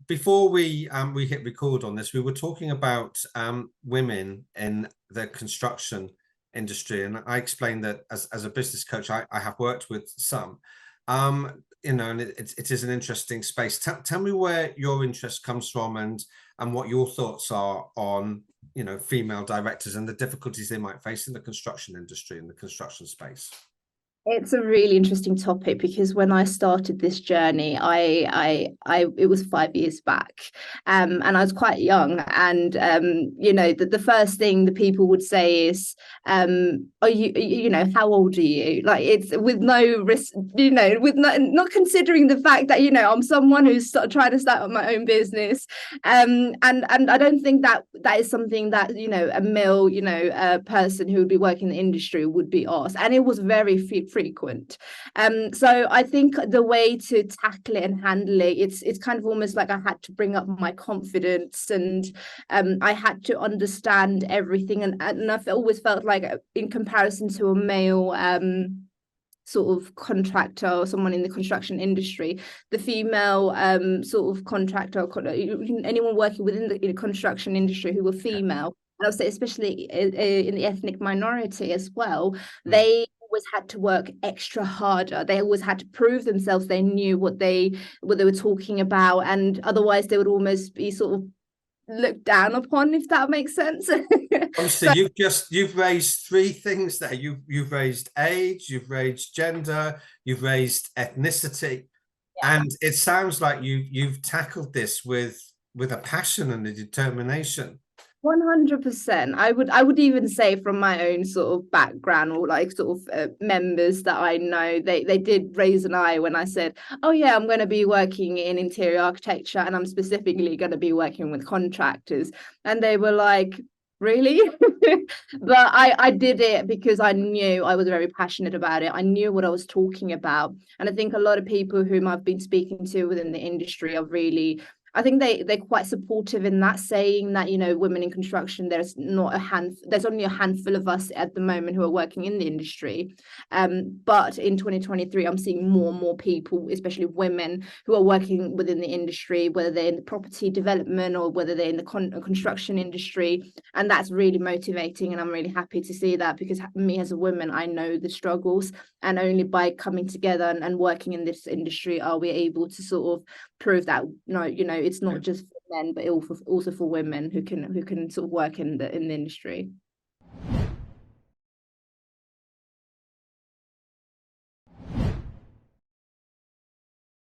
before we hit record on this, we were talking about women in the construction industry, and I explained that as a business coach, I have worked with some. And it is an interesting space. Tell me where your interest comes from, and what your thoughts are on female directors and the difficulties they might face in the construction industry and the construction space. It's a really interesting topic because when I started this journey, I it was 5 years back, and I was quite young. And the first thing the people would say is, "Are you how old are you?" Like, it's with no risk, with not considering the fact that I'm someone who's trying to start up my own business, and I don't think that is something that a male person who would be working in the industry would be asked, and it was very frequent. So I think the way to tackle it and handle it, it's kind of almost like I had to bring up my confidence, and I had to understand everything, and I've always felt like, in comparison to a male sort of contractor or someone in the construction industry, the female sort of contractor, anyone working within the construction industry who were female, and I would say especially in the ethnic minority as well, they always had to work extra harder. They always had to prove themselves. They knew what they were talking about, and otherwise they would almost be sort of looked down upon, if that makes sense. Obviously, you've raised three things there. You've raised age, you've raised gender, you've raised ethnicity, and it sounds like you've tackled this with a passion and a determination. 100%. I would even say, from my own sort of background, or like sort of members that I know, they did raise an eye when I said, oh yeah, I'm going to be working in interior architecture, and I'm specifically going to be working with contractors, and they were like, really? But I did it because I knew I was very passionate about it. I knew what I was talking about, and I think a lot of people whom I've been speaking to within the industry are really, I think they're quite supportive in that, saying that women in construction, there's only a handful of us at the moment who are working in the industry, but in 2023 I'm seeing more and more people, especially women, who are working within the industry, whether they're in the property development or whether they're in the construction industry, and that's really motivating, and I'm really happy to see that, because me as a woman, I know the struggles, and only by coming together and working in this industry are we able to sort of prove that it's not just for men, but also for women who can sort of work in the industry.